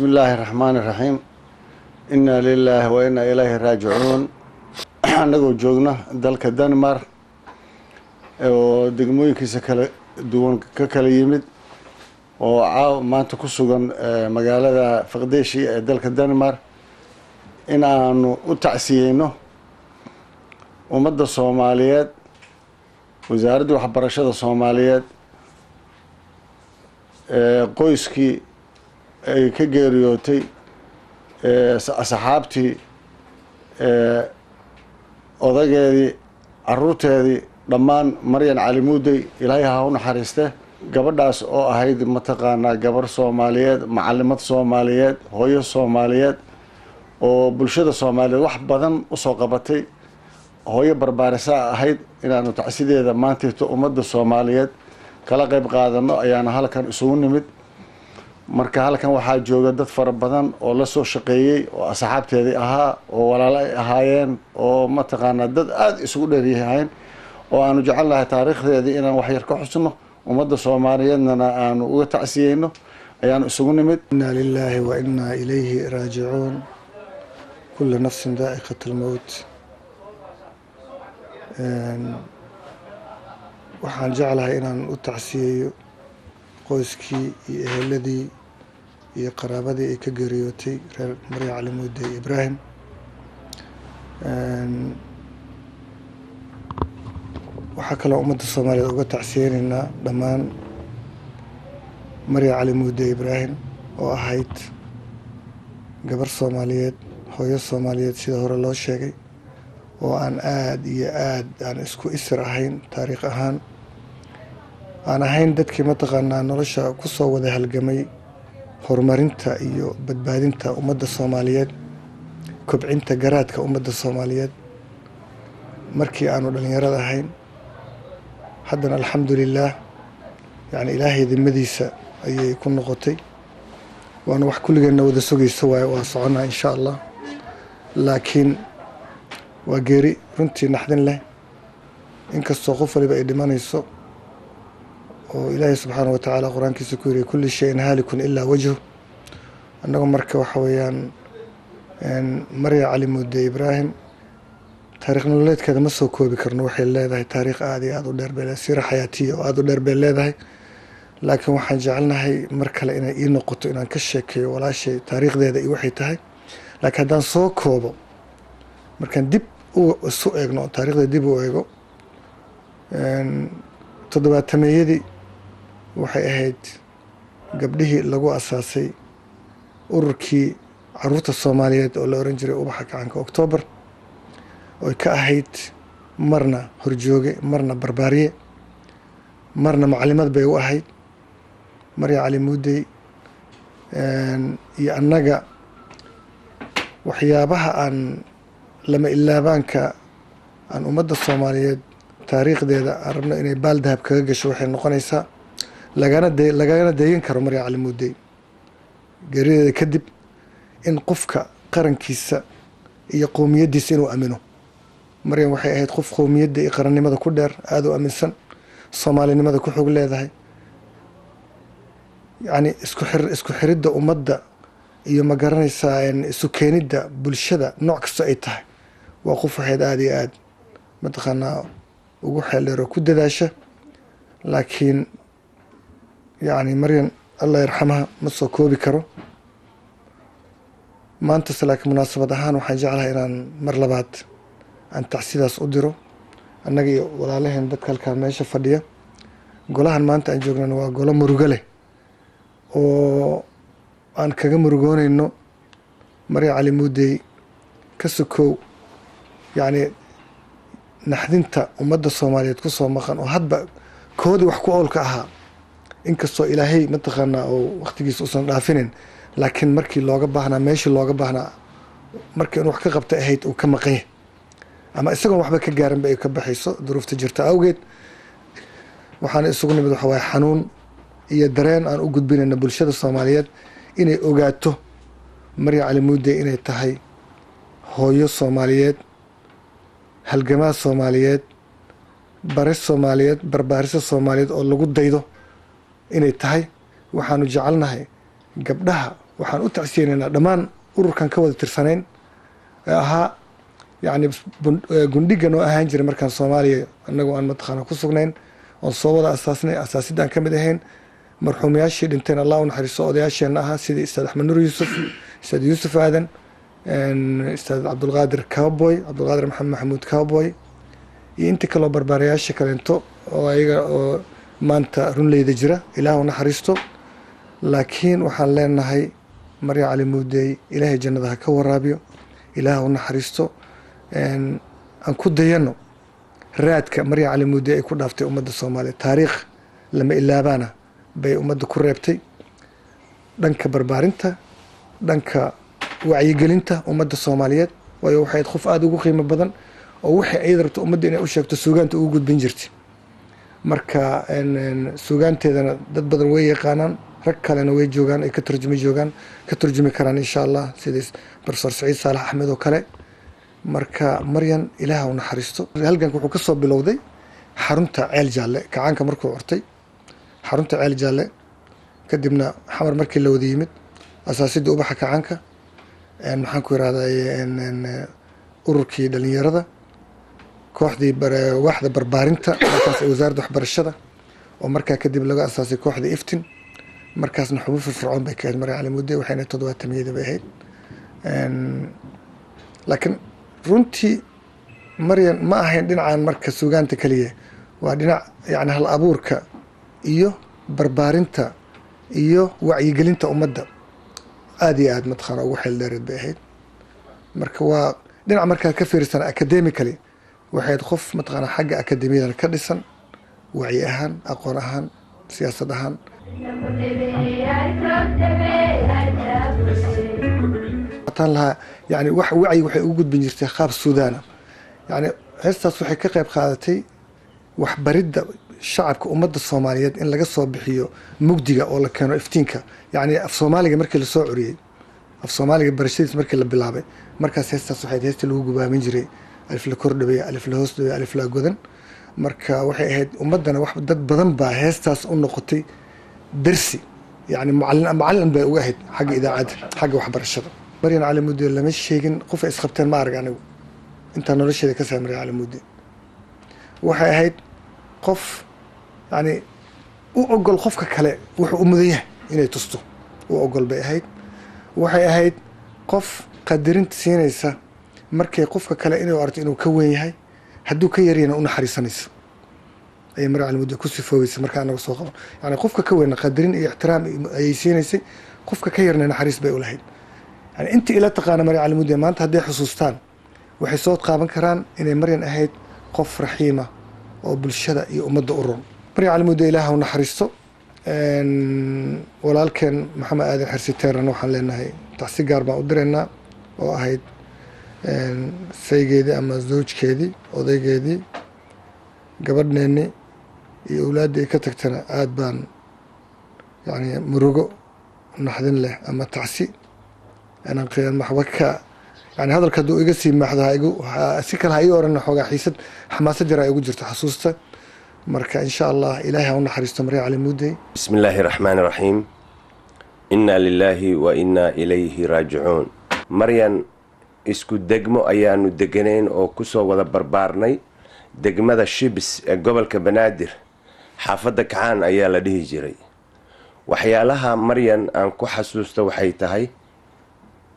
بسم الله الرحمن الرحيم إنا لله وإنا إليه راجعون anagoo joogna dalka Denmark oo degmooyinkiisa kala duwan ka kala yimid oo maanta ku sugan magaalada Faqdeeshi ee dalka Denmark in aanu u tacsiyeyno ummadda Soomaaliyeed wasaaradda waxbarashada Soomaaliyeed qoyskii ay ka geeriyootay asxaabtii odageedii caruurteedii dhammaan Maryan Cali Muudey Ilaahay ha u naxariiste gabadhaas oo ahayd mataqaanaa gabar Soomaaliyeed macallimad Soomaaliyeed hooyo Soomaaliyeed oo bulshada Soomaaliyeed wax badan u soo qabatay hooyo barbaarisa ahayd inaanu tacsideeda maanta ummadda Soomaaliyeed kala qayb qaadano ayaana halkan isugu nimid marka halkan waxaa jooga dad fara badan oo la soo shaqeeyay oo asxaabteedii ahaa oo walaalo ay ahaayeen oo mataqaanaa dad aad isugu dheeryahayn oo aanu jecelnahay taariikhdeedii inaan wax yar ka xusno ummadda Soomaaliyeedna aanu uga tacsiyeyno ayaan isugu nimid inna lillahi wa inna ilayhi raaji'uun kullu nafsin daa'iqatul mawt waxaan jeclahay inaan u tacsiyeeyo qoyskii iyo eheladii iyo qaraabadii ay ka geeriyootay reer Maryan Cali Muudey Ibraahim waxaa kaloo ummadda Soomaaliyeed uga tacsiyeynaynaa dhammaan Maryan Cali Muudey Ibraahim oo ahayd gabar Soomaaliyeed hooyo Soomaaliyeed sida hore loo sheegay oo aan aad iyo aad aan isku isir ahayn taariikh ahaan aan ahayn dadkii mataqaanaa nolosha ku soo wada halgamay horumarinta iyo badbaadinta ummadda Soomaaliyeed kobcinta garaadka ummadda Soomaaliyeed markii aanu dhalinyarada ahayn haddana alxamdulillaah yani ilaahay dimadiisa ayay ku noqotay waana wax kulligeena wada sugayso waa soconaa insha allah laakiin waa geeri runtii naxdin leh inkastoo qof waliba ay dhimanayso oo ilaahay subxaanahu wa tacaala qur-aankiisa ku yiri kulli shayin haalikun ilaa wajhu annagu marka waxa weeyaan Maryan Cali Muudey Ibraahim taariikh nololeedkeeda ma soo koobi karno waxay leedahay taariikh aad iyo aad u dheer bee siira xayaatiya oo aad u dheer bee leedahay laakiin waxaan jecelnahay mar kale inay ii noqoto inaan ka sheekeeyo walaashay taariikhdeeda iyo waxay tahay laakiin haddaan soo koobo markaan dib isu eegno taariikhda dib u eego toddobaatameeyadii waxay ahayd gabdhihii lagu asaasay ururkii caruurta Soomaaliyeed oo la oran jiray ubaxa gacanka Oktoobar oo ka ahayd marna horjooge marna barbaariye marna macallimad bay u ahayd Maryan Cali Muudey iyo annaga waxyaabaha aan lama ilaabaanka aan ummadda Soomaaliyeed taariikhdeeda arabna inay baal dahab kaga gasho waxay noqonaysaa lagana deegan karo Maryan Cali Muudey geerideeda kadib in qofka qarankiisa iyo qowmiyadiisa inuu amino Maryan waxay ahayd qof qowmiyadda iyo qarannimada ku dheer aad u aaminsan Soomaalinimada ku xog leedahay yani isku xiridda ummadda iyo ma garanaysaa isu keenidda bulshada nooc kasta ay tahay waa qof waxayd aad iyo aad mataqaanaa ugu xeeldheer oo ku dadaasha laakiin yani Maryan Allah yarxamaha ma soo koobi karo maanta laakiin munaasabad ahaan waxaan jeclahay inaan mar labaad aan tacsidaas u diro annaga iyo walaalaheen dadka halkaa meesha fadhiya golahan maanta aan joognana waa golo murugo leh oo aan kaga murugoonayno Maryan Cali Muudey ka sokow yani naxdinta ummadda Soomaaliyeed ku soo maqan oo hadba koodii wax ku oolka ahaa inkastoo ilaahay mataqaanaa oo waqtigiisa usan dhaafinin laakiin markii looga baahnaa meeshii looga baahnaa markii wax ka qabta ahayd uu ka maqan yahay ama isagoon waxba ka gaarinba ay ka baxayso duruufta jirta awgeed waxaan isugu nimid waxa waaye xanuun iyo dareen aan u gudbinayna bulshada Soomaaliyeed inay ogaato Maryan Cali Muudey inay tahay hooyo Soomaaliyeed halgamaa Soomaaliyeed bare Soomaaliyeed barbaarisa Soomaaliyeed oo lagu daydo inay tahay waxaanu jecelnahay gabdhaha waxaan u tacsiyeynaynaa dhammaan ururkan ka wada tirsanayn ee ahaa yacni gundhiga noo ahaan jiray markaan Soomaaliya annagu aan mataqaana ku sugnayn oo soo wada asaasnay asaasidaan ka mid ahayn marxuumayaashii dhinteen Allah u naxariisto odayaasheena ahaa sidii Ustaad Axmed Nuur Yuusuf Ustaad Yuusuf Aadan Ustaad Cabdulqaadir Cowboy Cabdulqaadir Maxamuud Cowboy iyo inta kale barbaarayaasha kaleento oo ayaga oo maanta runleyda jira Ilaahu u naxariisto laakiin waxaan leenahay Marya Cali Muudey Ilaahay jannada ka waraabiyo Ilaahu u naxariisto aan ku dayano raadka Marya Cali Muudey ay ku dhaaftay ummadda Soomaaliyeed taariikh lama ilaabaana bay ummadda ku reebtay dhanka barbaarinta dhanka wacyigelinta ummadda Soomaaliyeed waayo waxay qof aad ugu qiimo badan oo wixii ay rabto ummadda inay u sheegto suugaanta ugu gudbin jirtay marka suugaanteedana dad badan way yaqaanaan rag kalena way joogaan ay ka turjumi karaan insha Allah sidii Professor Saciid Saalax Axmed oo kale marka Maryan Ilaaha u naxariisto halkan wuxuu ka soo bilowday xarunta Ceel Jaalle kacaanka markuu urtay xarunta Ceel Jaalle kadibna xamar markii la wada yimid asaasidda ubaxa kacaanka maxaan ku yiraahdaa ururkii dhalinyarada kooxdii waaxda barbaarinta markaas wasaaradda waxbarashada oo markaa kadib laga asaasay kooxda Iftin markaasna xubin firfircoon bay ka ahayd Marya Cali Muudey waxayna 7 bay ahayd laakiin runtii Maryan ma ahayn dhinacaan marka suugaanta kaliya waa dhinac yani hal abuurka iyo barbaarinta iyo wacyigelinta ummadda aad iyo aad mataqaana ugu xeel dheereed bay ahayd marka waa dhinac markaa ka fiirsan academically waxay qof mataqaana xagga akademiyada ka dhisan wacyi ahaan aqoon ahaan siyaasad ahaan tan laha yani wax wacyi waxay ugu gudbin jirtay qaab Suudaana yani heestaas waxay ka qayb qaadatay wax baridda shacabka ummadda Soomaaliyeed in laga soo bixiyo mugdiga oo la keeno iftiinka yani af Soomaaliga markii la soo curiyay af Soomaaliga barashadiis markii la bilaabay markaas heestaas waxay heesta lagu gubaamin jiray alif la kordhabay alif la hoos dhabay alif la godan marka waxay ahayd ummadana wax dad badan baa heestaas u noqotay darsi yani macallin bay uga ahayd xagga idaacada xagga waxbarashada Maryan Cali Muudey lama sheegin qof ay isqabteen ma arag anigu inta nolosheeda ka saamray Cali Muudey waxay ahayd qof yani u ogol qofka kale wuxuu u mudan yahay inay tusto u ogol bay ahayd waxay ahayd qof qadarinta siinaysa markay qofka kale inuu arto inuu ka weyn yahay hadduu ka yariyana u naxariisanayso ay Marya Cali Muudey ku sifoobaysa marka anaga soo qaban yani qofka ka weyn qadarin iyo ixtiraam ay siinaysay qofka ka yarna naxariis bay u lahayd yani intii ila taqaana Marya Cali Muudey maanta hadday xusuustaan waxay soo qaaban karaan inay Maryan ahayd qof raxiima oo bulshada iyo ummadda u roon Marya Cali Muudey Ilaaha u naxariisto walaalkeen Maxamed Aadan Xirsi Teeran waxaan leenahay tacsi gaar baan u direynaa oo ahayd saygeedii ama zawjkeedii odaygeedii gabadhneeni iyo awlaaddii ka tagtana aad baan yani murugo naxdin leh ama tacsi anaan qiyan maxbaka yani hadalka hadduu iga sii maaxdo si kale ha ii oran xoogaa xiisad xamaasad jara ay ugu jirto xasuusta marka insha Allah Ilaahay u naxariisto Marya Cali Muudey bismillaahir rahmaanir rahiim inna lillahi wa inna ilayhi raaji'uun Maryan isku degmo ayaanu deganeen oo ku soo wada barbaarnay degmada Shibis ee gobolka Banaadir xaafadda Kacaan ayaa la dhihi jiray waxyaalaha Maryan aan ku xasuusto waxay tahay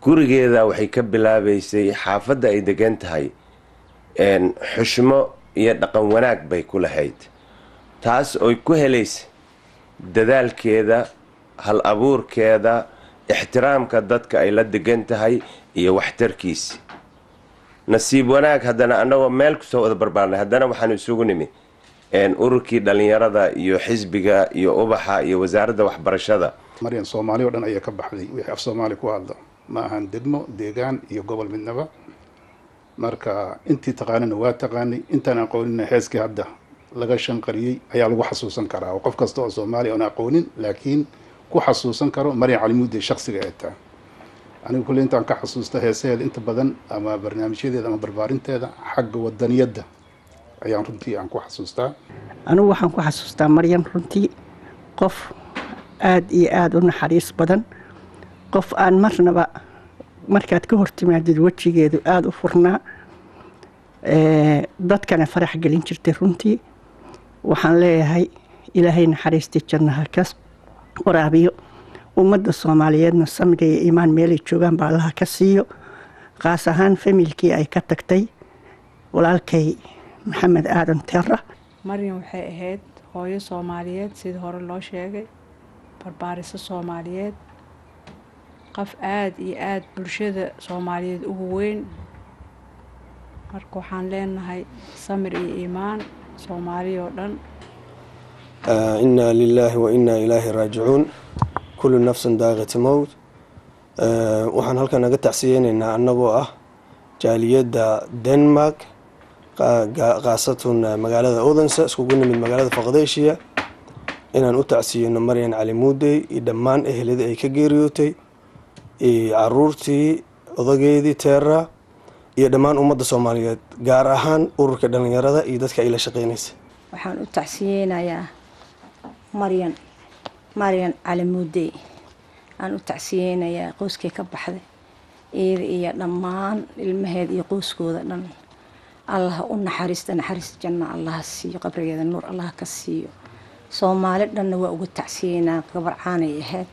gurigeeda waxay ka bilaabaysay xaafadda ay degan tahay xushmo iyo dhaqan wanaag bay ku lahayd taas oo ku helaysay dadaalkeeda hal abuurkeeda ixtiraamka dadka ay la degan tahay iyo waxtarkiisa nasiib wanaag haddana annagoo meel ku soo wada barbaarnay haddana waxaan isugu nimi ururkii dhalinyarada iyo xisbiga iyo ubaxa iyo wasaaradda waxbarashada Maryan Soomaali oo dhan ayaa ka baxday wixii af Soomaali ku hadla ma ahan degmo deegaan iyo gobol midnaba marka intii taqaanana waa taqaanay intaan aqoonina heeskii hadda laga shanqariyay ayaa lagu xasuusan karaa oo qof kasta oo Soomaali aan aqoonin laakiin ku xasuusan karo Marya Cali Muudey shakhsiga ay tahay anigu kulli intaan ka xasuusta heesaheeda inta badan ama barnaamijyadeeda ama barbaarinteeda xagga wadaniyadda ayaan runtii aan ku xasuustaa anigu waxaan ku xasuustaa Maryan runtii qof aad iyo aad u naxariis badan qof aan marnaba markaad ka hortimaadid wejigeedu aada u furnaa dadkana farax gelin jirtay runtii waxaan leeyahay ilaahay naxariistii jannaha ka waraabiyo ummadda soomaaliyeedna samir iyo iimaan meelay joogaan baa allaha ka siiyo qaas ahaan familkii ay ka tagtay walaalkay maxamed aadan teera maryan waxay ahayd hooyo soomaaliyeed sidii hore loo sheegay barbaariso soomaaliyeed qof aada iyo aada bulshada soomaaliyeed ugu weyn marka waxaan leenahay samir iyo iimaan soomaaliya oo dhan inaa lilaahi wa inaa ilaahi raajicuun kullu nafsin daaqati mowt waxaan halkan naga tacsiyeynaynaa annagoo ah jaaliyadda denmark khaasatan magaalada odense iskugu nimid magaalada faqdeeshiya inaan u tacsiyeyno maryan cali muudey iyo dhammaan eheladii ay ka geeriyootay iyo caruurtii odageedii teera iyo dhammaan ummadda soomaaliyeed gaar ahaan ururka dhalinyarada iyo dadka ay la shaqeynaysa waxaan u tacsiyeynayaa maryan cali muudey aan u tacsiyeynayaa qoyskay ka baxday iyada iyo dhammaan ilmaheed iyo qoyskooda dhan allaha u naxariista janna allaha siiyo qabrigeeda nuur allaha ka siiyo soomaali dhanna waa uga tacsiyeynaa gabar caanay ahayd